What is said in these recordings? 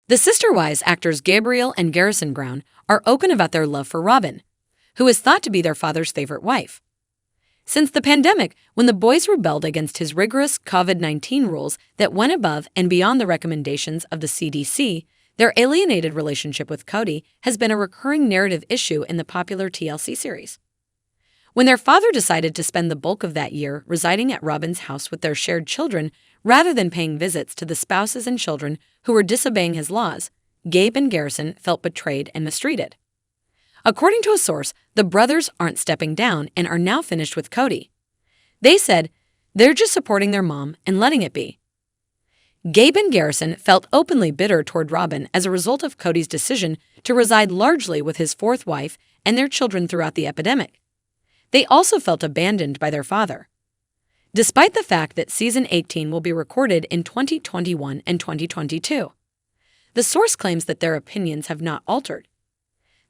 The Sister Wives actors Gabriel and Garrison Brown are open about their love for Robyn, who is thought to be their father's favorite wife. Since the pandemic, when the boys rebelled against his rigorous COVID-19 rules that went above and beyond the recommendations of the CDC, their alienated relationship with Kody has been a recurring narrative issue in the popular TLC series. When their father decided to spend the bulk of that year residing at Robyn's house with their shared children rather than paying visits to the spouses and children who were disobeying his laws, Gabe and Garrison felt betrayed and mistreated. According to a source, the brothers aren't stepping down and are now finished with Kody. They said they're just supporting their mom and letting it be. Gabe and Garrison felt openly bitter toward Robyn as a result of Kody's decision to reside largely with his fourth wife and their children throughout the epidemic. They also felt abandoned by their father. Despite the fact that Season 18 will be recorded in 2021 and 2022, the source claims that their opinions have not altered.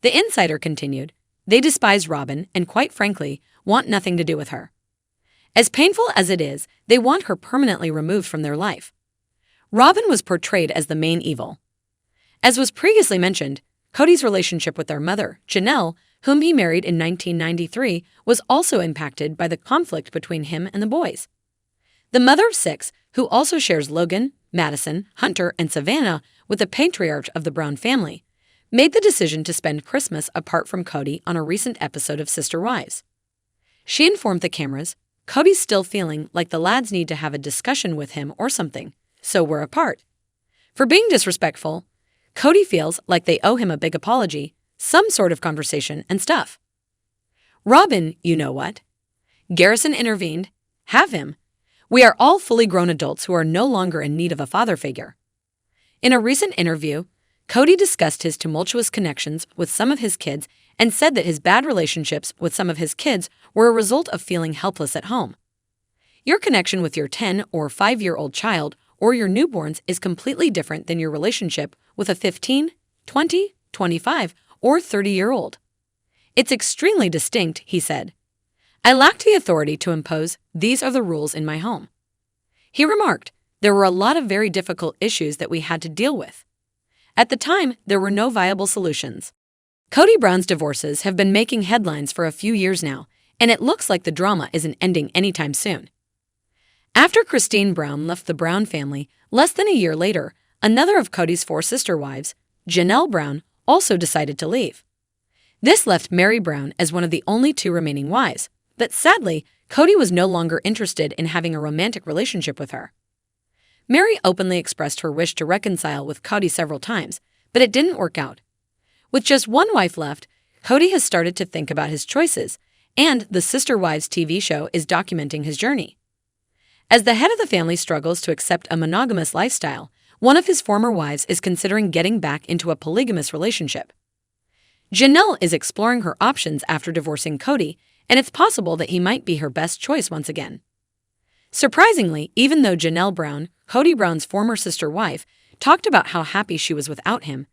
The insider continued, they despise Robyn and, quite frankly, want nothing to do with her. As painful as it is, they want her permanently removed from their life. Robyn was portrayed as the main evil. As was previously mentioned, Kody's relationship with their mother, Janelle, whom he married in 1993, was also impacted by the conflict between him and the boys. The mother of 6, who also shares Logan, Madison, Hunter, and Savannah with the patriarch of the Brown family, made the decision to spend Christmas apart from Kody on a recent episode of Sister Wives. She informed the cameras, Kody's still feeling like the lads need to have a discussion with him or something, so we're apart. For being disrespectful, Kody feels like they owe him a big apology, some sort of conversation and stuff. Robyn, you know what? Garrison intervened. Have him. We are all fully grown adults who are no longer in need of a father figure. In a recent interview, Kody discussed his tumultuous connections with some of his kids and said that his bad relationships with some of his kids were a result of feeling helpless at home. Your connection with your 10 or 5-year-old child or your newborns is completely different than your relationship with a 15, 20, 25, or 30-year-old. It's extremely distinct, he said. I lacked the authority to impose these are the rules in my home. He remarked, there were a lot of very difficult issues that we had to deal with. At the time, there were no viable solutions. Kody Brown's divorces have been making headlines for a few years now, and it looks like the drama isn't ending anytime soon. After Christine Brown left the Brown family, less than a year later, another of Kody's 4 sister wives, Janelle Brown, also decided to leave. This left Mary Brown as one of the only 2 remaining wives, but sadly, Kody was no longer interested in having a romantic relationship with her. Mary openly expressed her wish to reconcile with Kody several times, but it didn't work out. With just one wife left, Kody has started to think about his choices, and the Sister Wives TV show is documenting his journey. As the head of the family struggles to accept a monogamous lifestyle, one of his former wives is considering getting back into a polygamous relationship. Janelle is exploring her options after divorcing Kody, and it's possible that he might be her best choice once again. Surprisingly, even though Janelle Brown, Kody Brown's former sister wife, talked about how happy she was without him,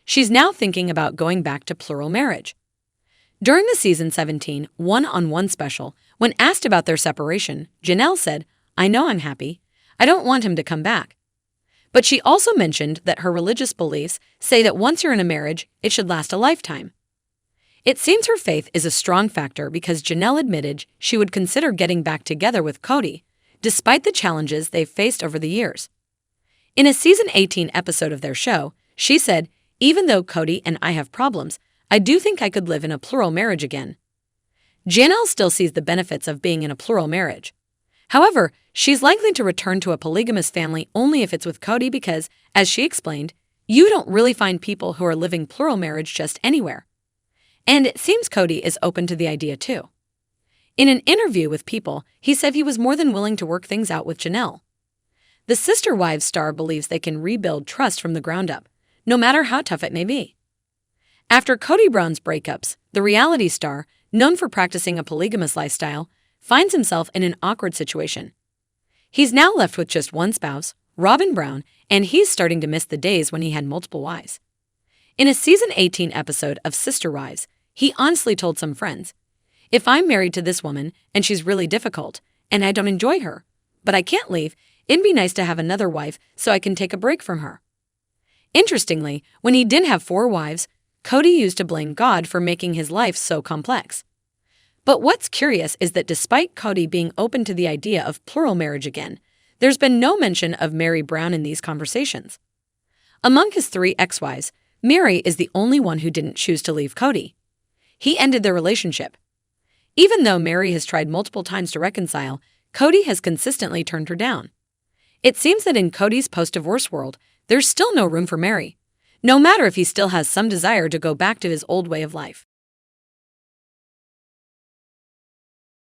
she's now thinking about going back to plural marriage. During the Season 17 one-on-one special, when asked about their separation, Janelle said, I know I'm happy. I don't want him to come back. But she also mentioned that her religious beliefs say that once you're in a marriage, it should last a lifetime. It seems her faith is a strong factor because Janelle admitted she would consider getting back together with Kody, despite the challenges they've faced over the years. In a Season 18 episode of their show, she said, even though Kody and I have problems, I do think I could live in a plural marriage again. Janelle still sees the benefits of being in a plural marriage. However, she's likely to return to a polygamous family only if it's with Kody because, as she explained, you don't really find people who are living plural marriage just anywhere. And it seems Kody is open to the idea too. In an interview with People, he said he was more than willing to work things out with Janelle. The Sister Wives star believes they can rebuild trust from the ground up, no matter how tough it may be. After Kody Brown's breakups, the reality star, known for practicing a polygamous lifestyle, finds himself in an awkward situation. He's now left with just one spouse, Robyn Brown, and he's starting to miss the days when he had multiple wives. In a Season 18 episode of Sister Wives, he honestly told some friends, if I'm married to this woman and she's really difficult and I don't enjoy her, but I can't leave, it'd be nice to have another wife so I can take a break from her. Interestingly, when he didn't have 4 wives, Kody used to blame God for making his life so complex. But what's curious is that despite Kody being open to the idea of plural marriage again, there's been no mention of Meri Brown in these conversations. Among his 3 ex-wives, Meri is the only one who didn't choose to leave Kody. He ended their relationship. Even though Meri has tried multiple times to reconcile, Kody has consistently turned her down. It seems that in Kody's post-divorce world, there's still no room for Meri, no matter if he still has some desire to go back to his old way of life.